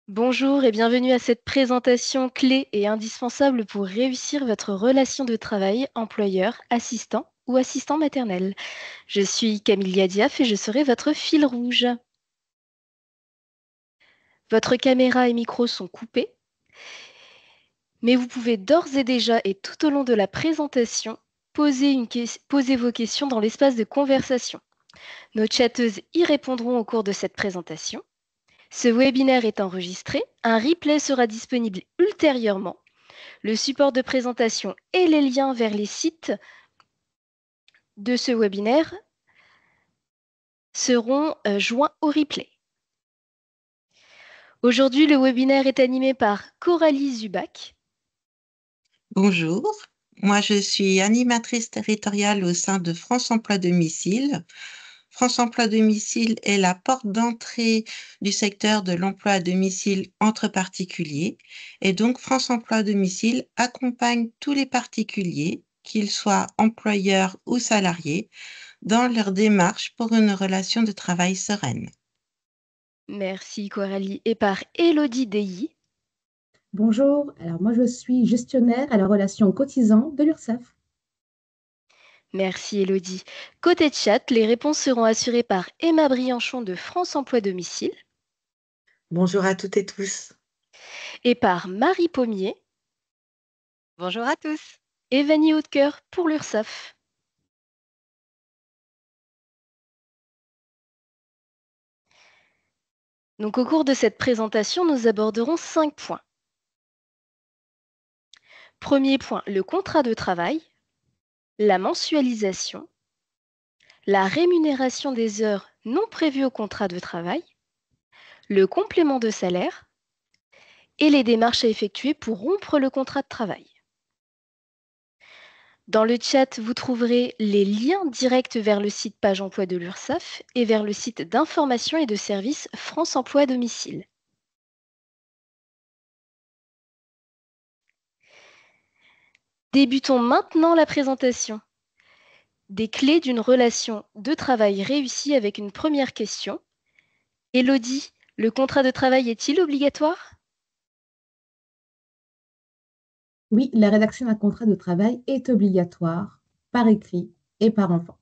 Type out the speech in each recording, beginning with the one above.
Bonjour et bienvenue à cette présentation clé et indispensable pour réussir votre relation de travail employeur, assistant ou assistant maternel. Je suis Camille Diaf et je serai votre fil rouge. Votre caméra et micro sont coupés, mais vous pouvez d'ores et déjà et tout au long de la présentation poser vos questions dans l'espace de conversation. Nos chatteuses y répondront au cours de cette présentation. Ce webinaire est enregistré, un replay sera disponible ultérieurement. Le support de présentation et les liens vers les sites de ce webinaire seront joints au replay. Aujourd'hui, le webinaire est animé par Coralie Zubac. Bonjour, moi je suis animatrice territoriale au sein de France Emploi Domicile. France Emploi Domicile est la porte d'entrée du secteur de l'emploi à domicile entre particuliers. Et donc France Emploi Domicile accompagne tous les particuliers, qu'ils soient employeurs ou salariés, dans leur démarche pour une relation de travail sereine. Merci Coralie. Et par Elodie Deilly. Bonjour, alors moi je suis gestionnaire à la relation cotisant de l'URSSAF. Merci Elodie. Côté chat, les réponses seront assurées par Emma Brianchon de France Emploi Domicile Bonjour à toutes et tous. et par Marie Pommier. Bonjour à tous. Et Vanny Hautecoeur pour l'URSSAF. Donc, au cours de cette présentation, nous aborderons 5 points. Premier point, le contrat de travail, la mensualisation, la rémunération des heures non prévues au contrat de travail, le complément de salaire et les démarches à effectuer pour rompre le contrat de travail. Dans le chat, vous trouverez les liens directs vers le site Page Emploi de l'URSSAF et vers le site d'information et de services France Emploi à domicile. Débutons maintenant la présentation. Des clés d'une relation de travail réussie avec une première question. Élodie, le contrat de travail est-il obligatoire ? Oui, la rédaction d'un contrat de travail est obligatoire par écrit et par enfant.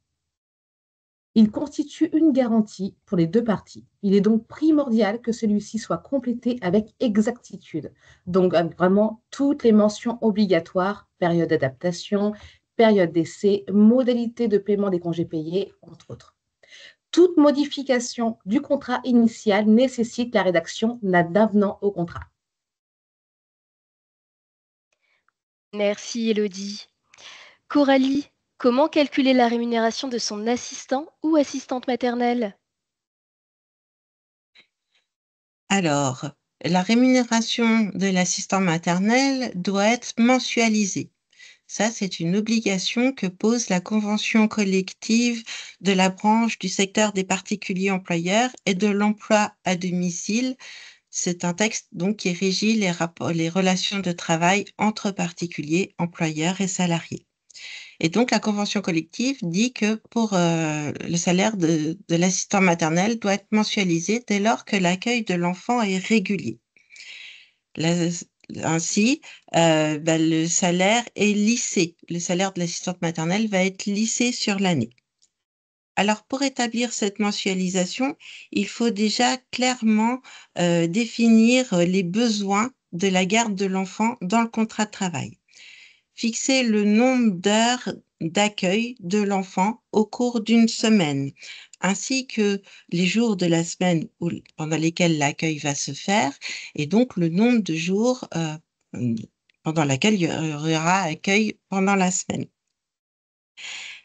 Il constitue une garantie pour les deux parties. Il est donc primordial que celui-ci soit complété avec exactitude. Donc avec vraiment toutes les mentions obligatoires, période d'adaptation, période d'essai, modalité de paiement des congés payés, entre autres. Toute modification du contrat initial nécessite la rédaction d'un avenant au contrat. Merci Élodie. Coralie, comment calculer la rémunération de son assistant ou assistante maternelle ? Alors, la rémunération de l'assistant maternel doit être mensualisée. Ça, c'est une obligation que pose la convention collective de la branche du secteur des particuliers employeurs et de l'emploi à domicile. C'est un texte donc qui régit les relations de travail entre particuliers, employeurs et salariés. Et donc, la convention collective dit que pour le salaire de l'assistant maternel doit être mensualisé dès lors que l'accueil de l'enfant est régulier. Ainsi, le salaire est lissé. Le salaire de l'assistante maternelle va être lissé sur l'année. Alors, pour établir cette mensualisation, il faut déjà clairement définir les besoins de la garde de l'enfant dans le contrat de travail. Fixer le nombre d'heures d'accueil de l'enfant au cours d'une semaine, ainsi que les jours de la semaine pendant lesquels l'accueil va se faire, et donc le nombre de jours pendant lesquels il y aura accueil pendant la semaine.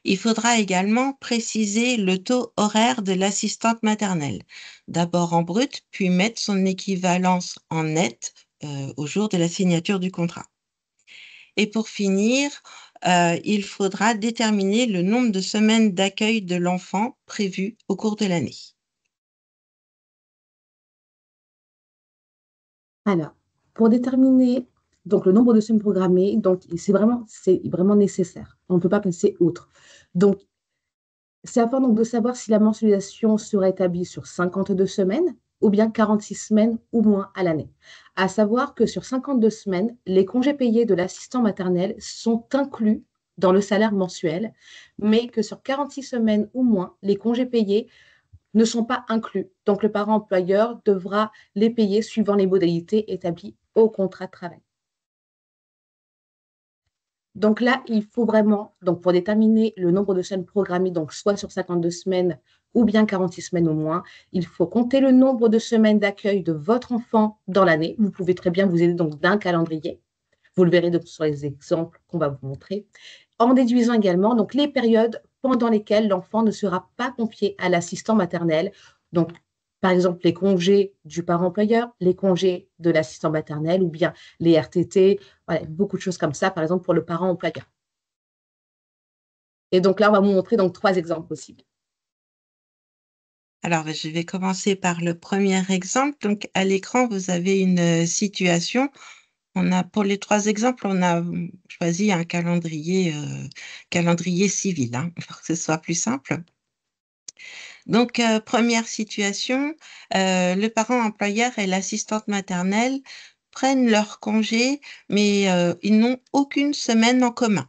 Il faudra également préciser le taux horaire de l'assistante maternelle, d'abord en brut, puis mettre son équivalence en net au jour de la signature du contrat. Et pour finir, il faudra déterminer le nombre de semaines d'accueil de l'enfant prévues au cours de l'année. Alors, pour déterminer donc, le nombre de semaines programmées, donc, c'est vraiment nécessaire. On ne peut pas passer outre. C'est afin donc, de savoir si la mensualisation sera établie sur 52 semaines, ou bien 46 semaines ou moins à l'année. À savoir que sur 52 semaines, les congés payés de l'assistant maternel sont inclus dans le salaire mensuel, mais que sur 46 semaines ou moins, les congés payés ne sont pas inclus. Donc, le parent employeur devra les payer suivant les modalités établies au contrat de travail. Donc là, il faut vraiment, donc pour déterminer le nombre de semaines programmées, donc soit sur 52 semaines ou bien 46 semaines au moins, il faut compter le nombre de semaines d'accueil de votre enfant dans l'année. Vous pouvez très bien vous aider donc d'un calendrier. Vous le verrez donc sur les exemples qu'on va vous montrer. En déduisant également donc les périodes pendant lesquelles l'enfant ne sera pas confié à l'assistant maternel. Donc, par exemple, les congés du parent employeur, les congés de l'assistant maternel ou bien les RTT, voilà, beaucoup de choses comme ça, par exemple, pour le parent employeur. Et donc là, on va vous montrer donc 3 exemples possibles. Alors, je vais commencer par le premier exemple. Donc, à l'écran, vous avez une situation. Pour les 3 exemples, on a choisi un calendrier civil, hein, pour que ce soit plus simple. Donc, première situation, le parent employeur et l'assistante maternelle prennent leur congé, mais ils n'ont aucune semaine en commun.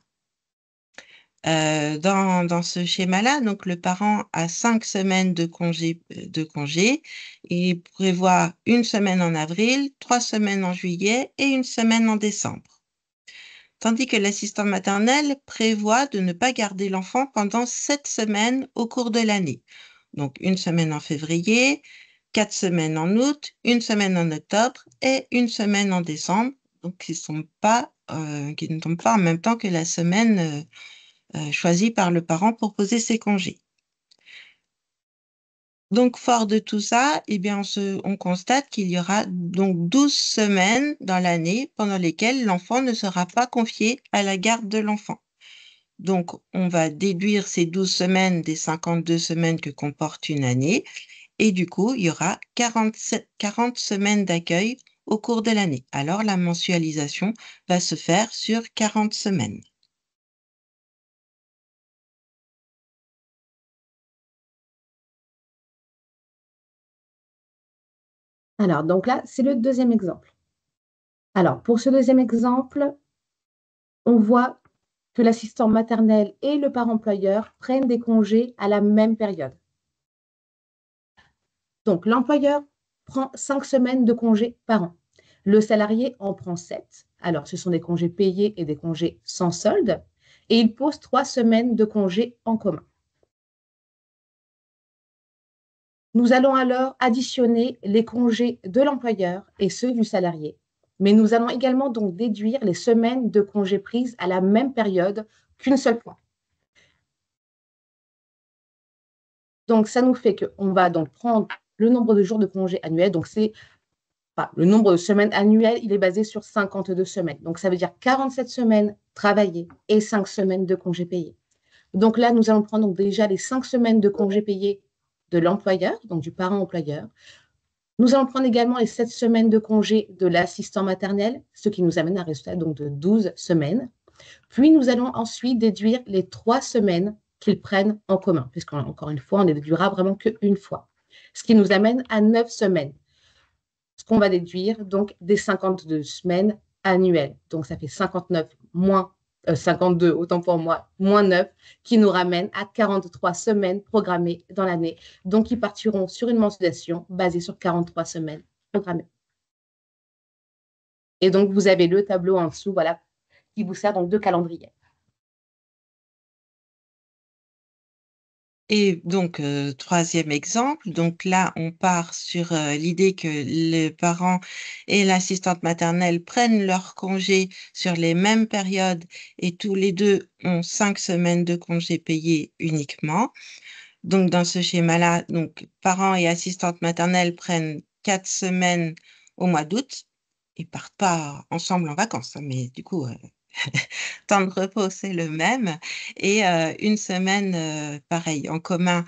Dans ce schéma-là, donc le parent a 5 semaines de congé. Il prévoit 1 semaine en avril, 3 semaines en juillet et 1 semaine en décembre. Tandis que l'assistant maternel prévoit de ne pas garder l'enfant pendant 7 semaines au cours de l'année. Donc 1 semaine en février, 4 semaines en août, 1 semaine en octobre et 1 semaine en décembre. Donc qui ne tombent pas en même temps que la semaine choisie par le parent pour poser ses congés. Donc, fort de tout ça, eh bien, on constate qu'il y aura donc 12 semaines dans l'année pendant lesquelles l'enfant ne sera pas confié à la garde de l'enfant. Donc, on va déduire ces 12 semaines des 52 semaines que comporte une année. Et du coup, il y aura 40 semaines d'accueil au cours de l'année. Alors, la mensualisation va se faire sur 40 semaines. Alors, donc là, c'est le deuxième exemple. Alors, pour ce deuxième exemple, on voit que l'assistant maternel et le parent employeur prennent des congés à la même période. Donc, l'employeur prend 5 semaines de congés par an. Le salarié en prend 7. Alors, ce sont des congés payés et des congés sans solde. Et il pose 3 semaines de congés en commun. Nous allons alors additionner les congés de l'employeur et ceux du salarié. Mais nous allons également donc déduire les semaines de congés prises à la même période qu'une seule fois. Donc, ça nous fait qu'on va donc prendre le nombre de jours de congés annuels. Donc, le nombre de semaines annuelles, il est basé sur 52 semaines. Donc, ça veut dire 47 semaines travaillées et 5 semaines de congés payés. Donc là, nous allons prendre donc déjà les 5 semaines de congés payés de l'employeur, donc du parent employeur. Nous allons prendre également les 7 semaines de congés de l'assistant maternel, ce qui nous amène à un résultat donc de 12 semaines. Puis, nous allons ensuite déduire les 3 semaines qu'ils prennent en commun, puisqu'encore une fois, on ne déduira vraiment qu'une fois, ce qui nous amène à 9 semaines. Ce qu'on va déduire donc des 52 semaines annuelles. Donc, ça fait 59 moins 52, autant pour moi, moins 9, qui nous ramène à 43 semaines programmées dans l'année. Donc, ils partiront sur une mensualisation basée sur 43 semaines programmées. Et donc, vous avez le tableau en dessous, voilà, qui vous sert donc de calendrier. Et donc, troisième exemple, donc là, on part sur l'idée que les parents et l'assistante maternelle prennent leur congé sur les mêmes périodes et tous les deux ont 5 semaines de congés payés uniquement. Donc, dans ce schéma-là, donc, parents et assistantes maternelles prennent 4 semaines au mois d'août. Ils partent pas ensemble en vacances, hein, mais du coup, temps de repos, c'est le même. Et 1 semaine, pareil, en commun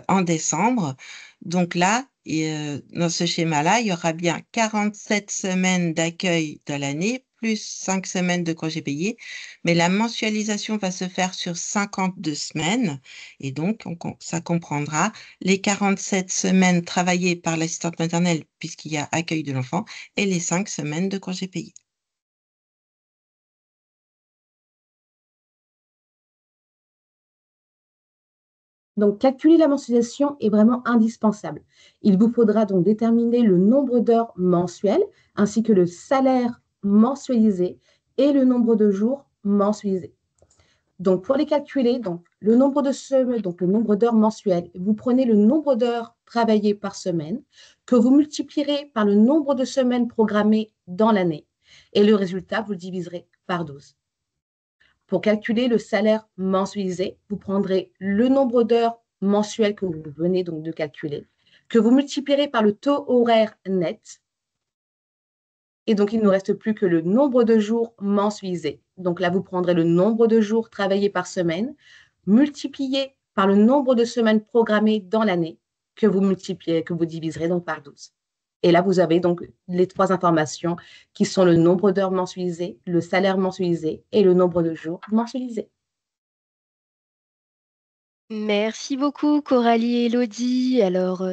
en décembre. Donc là, dans ce schéma-là, il y aura bien 47 semaines d'accueil de l'année, plus 5 semaines de congés payés, mais la mensualisation va se faire sur 52 semaines et donc ça comprendra les 47 semaines travaillées par l'assistante maternelle puisqu'il y a accueil de l'enfant et les 5 semaines de congés payés. Donc, calculer la mensualisation est vraiment indispensable. Il vous faudra donc déterminer le nombre d'heures mensuelles ainsi que le salaire mensualisé et le nombre de jours mensualisés. Donc, pour les calculer, donc, le nombre d'heures mensuelles, vous prenez le nombre d'heures travaillées par semaine que vous multiplierez par le nombre de semaines programmées dans l'année et le résultat, vous le diviserez par 12. Pour calculer le salaire mensualisé, vous prendrez le nombre d'heures mensuelles que vous venez donc de calculer, que vous multiplierez par le taux horaire net. Et donc, il ne nous reste plus que le nombre de jours mensualisés. Donc là, vous prendrez le nombre de jours travaillés par semaine, multiplié par le nombre de semaines programmées dans l'année, que vous diviserez donc par 12. Et là, vous avez donc les 3 informations qui sont le nombre d'heures mensualisées, le salaire mensualisé et le nombre de jours mensualisés. Merci beaucoup Coralie et Elodie. Alors,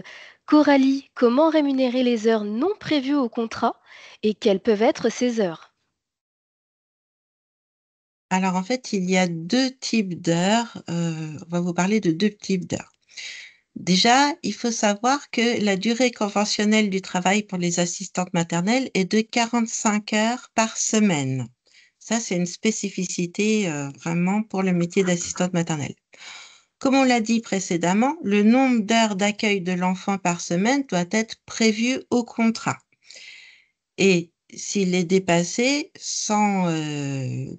Coralie, comment rémunérer les heures non prévues au contrat et quelles peuvent être ces heures? Alors en fait, il y a 2 types d'heures, on va vous parler de 2 types d'heures. Déjà, il faut savoir que la durée conventionnelle du travail pour les assistantes maternelles est de 45 heures par semaine. Ça, c'est une spécificité vraiment pour le métier d'assistante maternelle. Comme on l'a dit précédemment, le nombre d'heures d'accueil de l'enfant par semaine doit être prévu au contrat. Et s'il est dépassé, sans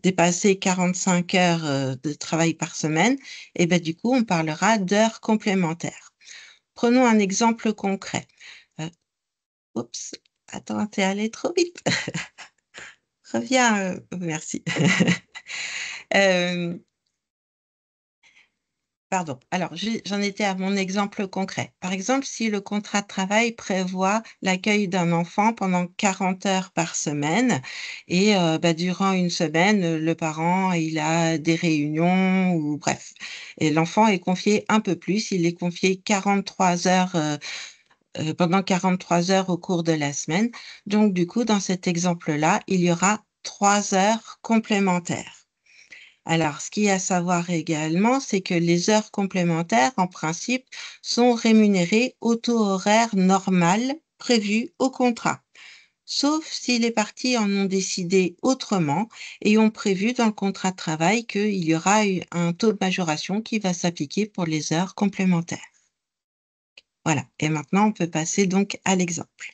dépasser 45 heures de travail par semaine, et ben, du coup, on parlera d'heures complémentaires. Prenons un exemple concret. Oups, attends, t'es allé trop vite. Reviens, merci. Pardon. Alors, j'en étais à mon exemple concret. Par exemple, si le contrat de travail prévoit l'accueil d'un enfant pendant 40 heures par semaine et bah, durant une semaine, le parent, il a des réunions ou bref. Et l'enfant est confié un peu plus. Il est confié 43 heures pendant 43 heures au cours de la semaine. Donc, du coup, dans cet exemple-là, il y aura 3 heures complémentaires. Alors, ce qu'il y a à savoir également, c'est que les heures complémentaires, en principe, sont rémunérées au taux horaire normal prévu au contrat, sauf si les parties en ont décidé autrement et ont prévu dans le contrat de travail qu'il y aura un taux de majoration qui va s'appliquer pour les heures complémentaires. Voilà, et maintenant on peut passer donc à l'exemple.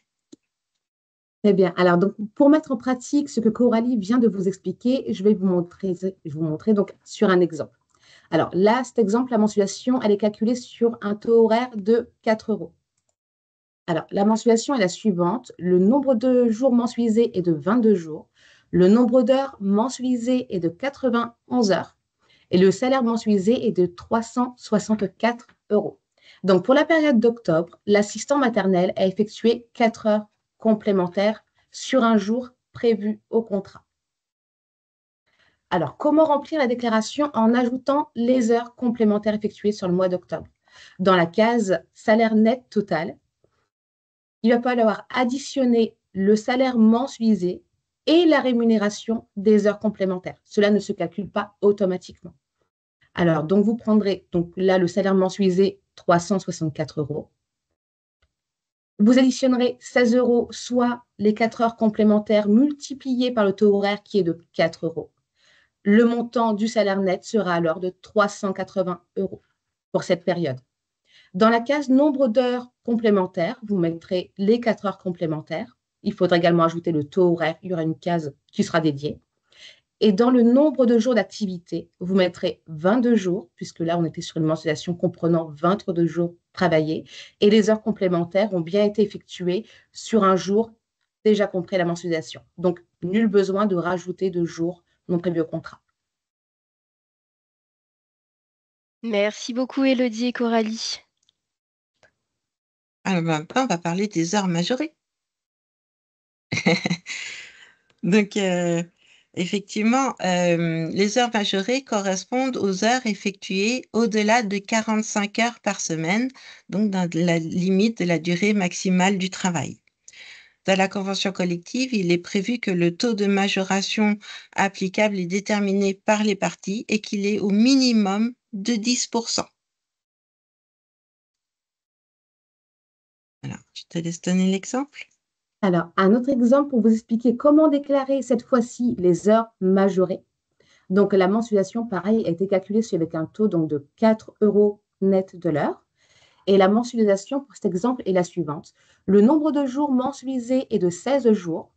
Très bien. Alors, donc, pour mettre en pratique ce que Coralie vient de vous expliquer, je vais vous montrer donc sur un exemple. Alors là, cet exemple, la mensualisation, elle est calculée sur un taux horaire de 4 euros. Alors, la mensualisation est la suivante. Le nombre de jours mensualisés est de 22 jours. Le nombre d'heures mensualisées est de 91 heures. Et le salaire mensualisé est de 364 euros. Donc, pour la période d'octobre, l'assistant maternel a effectué 4 heures complémentaires sur un jour prévu au contrat. Alors, comment remplir la déclaration en ajoutant les heures complémentaires effectuées sur le mois d'octobre? Dans la case salaire net total, il va falloir additionner le salaire mensualisé et la rémunération des heures complémentaires. Cela ne se calcule pas automatiquement. Alors, donc vous prendrez, donc là, le salaire mensualisé, 364 euros. Vous additionnerez 16 euros, soit les 4 heures complémentaires multipliées par le taux horaire qui est de 4 euros. Le montant du salaire net sera alors de 380 euros pour cette période. Dans la case nombre d'heures complémentaires, vous mettrez les 4 heures complémentaires. Il faudra également ajouter le taux horaire. Il y aura une case qui sera dédiée. Et dans le nombre de jours d'activité, vous mettrez 22 jours, puisque là, on était sur une mensualisation comprenant 22 jours travaillés. Et les heures complémentaires ont bien été effectuées sur un jour déjà compris la mensualisation. Donc, nul besoin de rajouter de jours non prévus au contrat. Merci beaucoup Elodie et Coralie. Alors maintenant, on va parler des heures majorées. Donc, effectivement, les heures majorées correspondent aux heures effectuées au-delà de 45 heures par semaine, donc dans la limite de la durée maximale du travail. Dans la convention collective, il est prévu que le taux de majoration applicable est déterminé par les parties et qu'il est au minimum de 10%. Alors, je te laisse donner l'exemple. Alors, un autre exemple pour vous expliquer comment déclarer cette fois-ci les heures majorées. Donc, la mensualisation, pareil, a été calculée avec un taux donc, de 4 euros net de l'heure. Et la mensualisation pour cet exemple est la suivante. Le nombre de jours mensualisés est de 16 jours,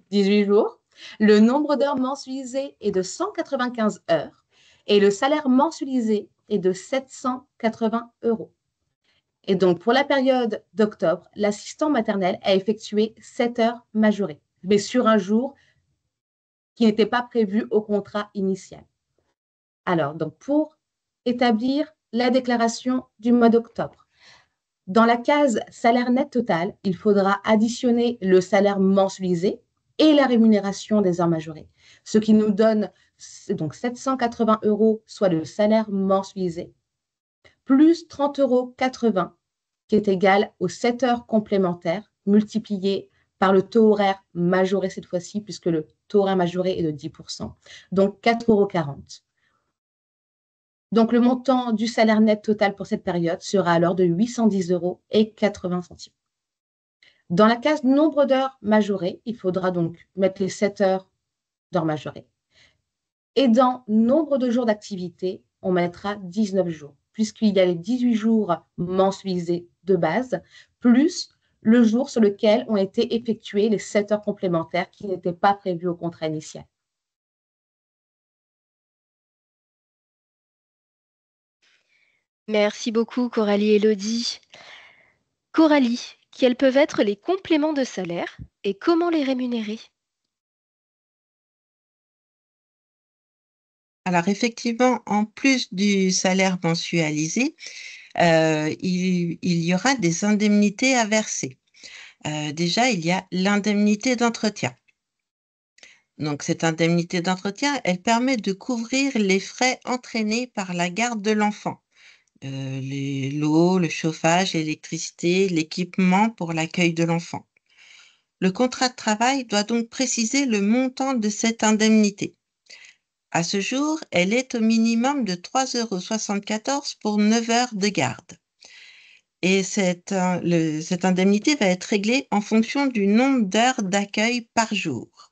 18 jours. Le nombre d'heures mensualisées est de 195 heures. Et le salaire mensualisé est de 780 euros. Et donc, pour la période d'octobre, l'assistant maternel a effectué 7 heures majorées, mais sur un jour qui n'était pas prévu au contrat initial. Alors, donc, pour établir la déclaration du mois d'octobre, dans la case salaire net total, il faudra additionner le salaire mensualisé et la rémunération des heures majorées, ce qui nous donne donc 780 euros, soit le salaire mensualisé, plus 30,80 euros, qui est égal aux 7 heures complémentaires multipliées par le taux horaire majoré cette fois-ci, puisque le taux horaire majoré est de 10%, donc 4,40 euros. Donc, le montant du salaire net total pour cette période sera alors de 810,80 euros. Dans la case nombre d'heures majorées, il faudra donc mettre les 7 heures d'heures majorées. Et dans nombre de jours d'activité, on mettra 19 jours, puisqu'il y a les 18 jours mensualisés de base, plus le jour sur lequel ont été effectuées les 7 heures complémentaires qui n'étaient pas prévues au contrat initial. Merci beaucoup, Coralie et Elodie. Coralie, quels peuvent être les compléments de salaire et comment les rémunérer? Alors, effectivement, en plus du salaire mensualisé, il y aura des indemnités à verser. Déjà, il y a l'indemnité d'entretien. Donc, cette indemnité d'entretien, elle permet de couvrir les frais entraînés par la garde de l'enfant. L'eau, le chauffage, l'électricité, l'équipement pour l'accueil de l'enfant. Le contrat de travail doit donc préciser le montant de cette indemnité. À ce jour, elle est au minimum de 3,74 € pour 9 heures de garde. Et cette indemnité va être réglée en fonction du nombre d'heures d'accueil par jour.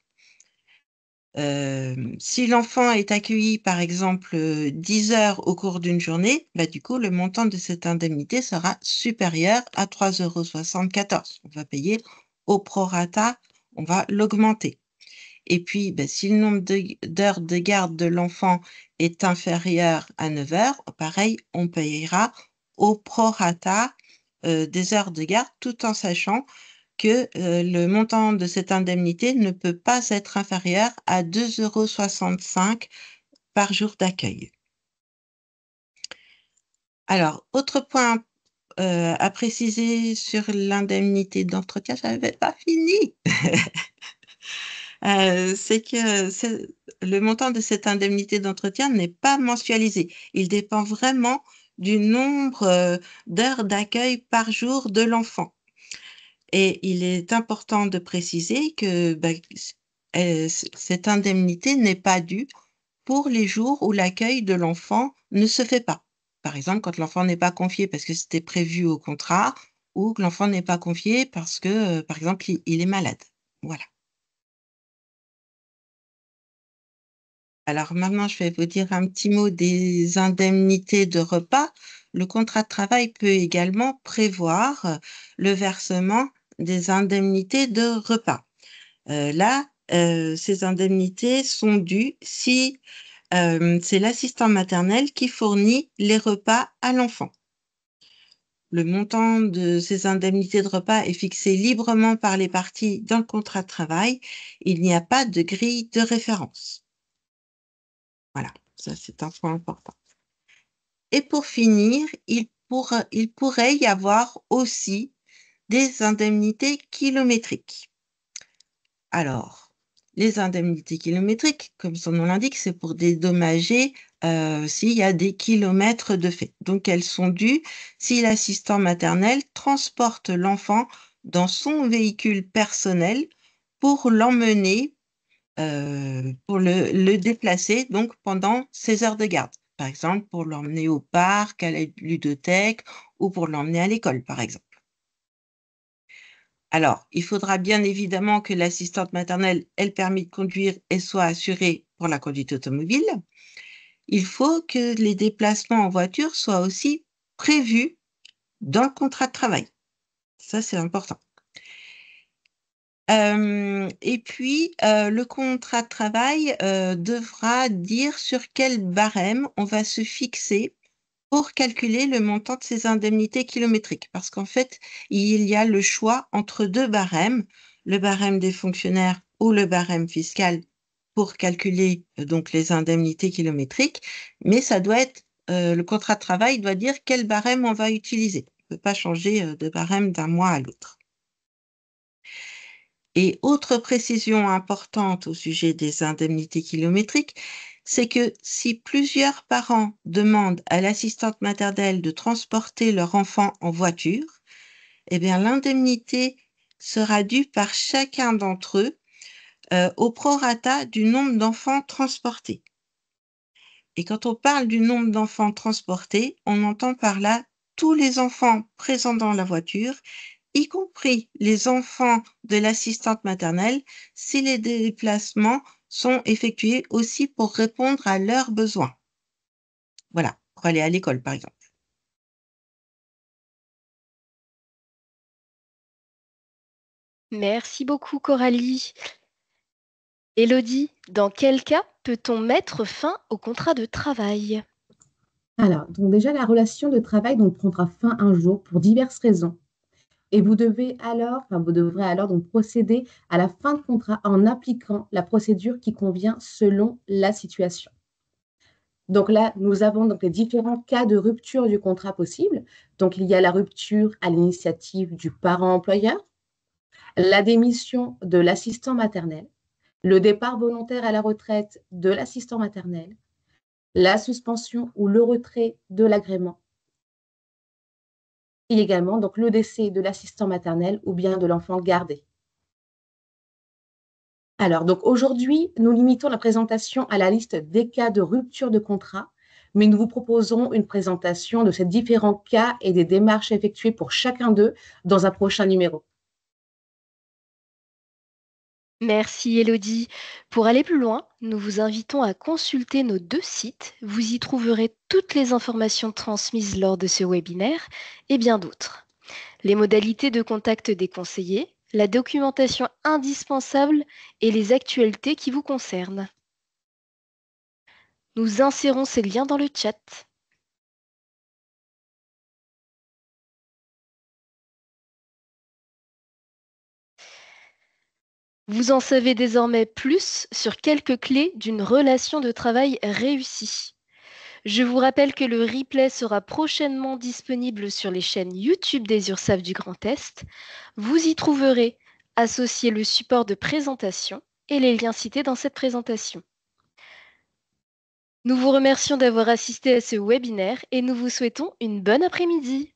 Si l'enfant est accueilli, par exemple, 10 heures au cours d'une journée, du coup, le montant de cette indemnité sera supérieur à 3,74 €. On va payer au prorata, on va l'augmenter. Et puis, si le nombre d'heures de garde de l'enfant est inférieur à 9 heures, pareil, on payera au prorata des heures de garde, tout en sachant que le montant de cette indemnité ne peut pas être inférieur à 2,65 € par jour d'accueil. Alors, autre point à préciser sur l'indemnité d'entretien, je n'avais pas fini. C'est que le montant de cette indemnité d'entretien n'est pas mensualisé. Il dépend vraiment du nombre d'heures d'accueil par jour de l'enfant. Et il est important de préciser que cette indemnité n'est pas due pour les jours où l'accueil de l'enfant ne se fait pas. Par exemple, quand l'enfant n'est pas confié parce que c'était prévu au contrat ou que l'enfant n'est pas confié parce que, par exemple, il est malade. Voilà. Alors maintenant, je vais vous dire un petit mot des indemnités de repas. Le contrat de travail peut également prévoir le versement des indemnités de repas. Là, ces indemnités sont dues si c'est l'assistant maternel qui fournit les repas à l'enfant. Le montant de ces indemnités de repas est fixé librement par les parties dans le contrat de travail. Il n'y a pas de grille de référence. Voilà, ça c'est un point important. Et pour finir, il pourrait y avoir aussi des indemnités kilométriques. Alors, Les indemnités kilométriques, comme son nom l'indique, c'est pour dédommager s'il y a des kilomètres de fait. Donc, elles sont dues si l'assistant maternel transporte l'enfant dans son véhicule personnel pour l'emmener, pour le déplacer donc pendant ses heures de garde. Par exemple, pour l'emmener au parc, à la ludothèque ou pour l'emmener à l'école, par exemple. Alors, il faudra bien évidemment que l'assistante maternelle ait le permis de conduire et soit assurée pour la conduite automobile. Il faut que les déplacements en voiture soient aussi prévus dans le contrat de travail. Ça, c'est important. Et puis, le contrat de travail devra dire sur quel barème on va se fixer pour calculer le montant de ces indemnités kilométriques. Parce qu'en fait, il y a le choix entre deux barèmes, le barème des fonctionnaires ou le barème fiscal pour calculer donc les indemnités kilométriques, mais ça doit être, le contrat de travail doit dire quel barème on va utiliser. On ne peut pas changer de barème d'un mois à l'autre. Et autre précision importante au sujet des indemnités kilométriques, c'est que si plusieurs parents demandent à l'assistante maternelle de transporter leur enfant en voiture, eh bien l'indemnité sera due par chacun d'entre eux au prorata du nombre d'enfants transportés. Et quand on parle du nombre d'enfants transportés, on entend par là tous les enfants présents dans la voiture, y compris les enfants de l'assistante maternelle, si les déplacements sont effectués aussi pour répondre à leurs besoins. Voilà, pour aller à l'école, par exemple. Merci beaucoup, Coralie. Élodie, dans quel cas peut-on mettre fin au contrat de travail? Alors, donc déjà, la relation de travail donc, prendra fin un jour pour diverses raisons. Et vous devrez alors donc procéder à la fin de contrat en appliquant la procédure qui convient selon la situation. Donc là, nous avons donc les différents cas de rupture du contrat possible. Donc, il y a la rupture à l'initiative du parent employeur, la démission de l'assistant maternel, le départ volontaire à la retraite de l'assistant maternel, la suspension ou le retrait de l'agrément et également donc le décès de l'assistant maternel ou bien de l'enfant gardé. Alors, donc aujourd'hui, nous limitons la présentation à la liste des cas de rupture de contrat, mais nous vous proposons une présentation de ces différents cas et des démarches effectuées pour chacun d'eux dans un prochain numéro. Merci Élodie. Pour aller plus loin, nous vous invitons à consulter nos 2 sites. Vous y trouverez toutes les informations transmises lors de ce webinaire et bien d'autres. Les modalités de contact des conseillers, la documentation indispensable et les actualités qui vous concernent. Nous insérons ces liens dans le chat. Vous en savez désormais plus sur quelques clés d'une relation de travail réussie. Je vous rappelle que le replay sera prochainement disponible sur les chaînes YouTube des URSSAF du Grand Est. Vous y trouverez associé le support de présentation et les liens cités dans cette présentation. Nous vous remercions d'avoir assisté à ce webinaire et nous vous souhaitons une bonne après-midi.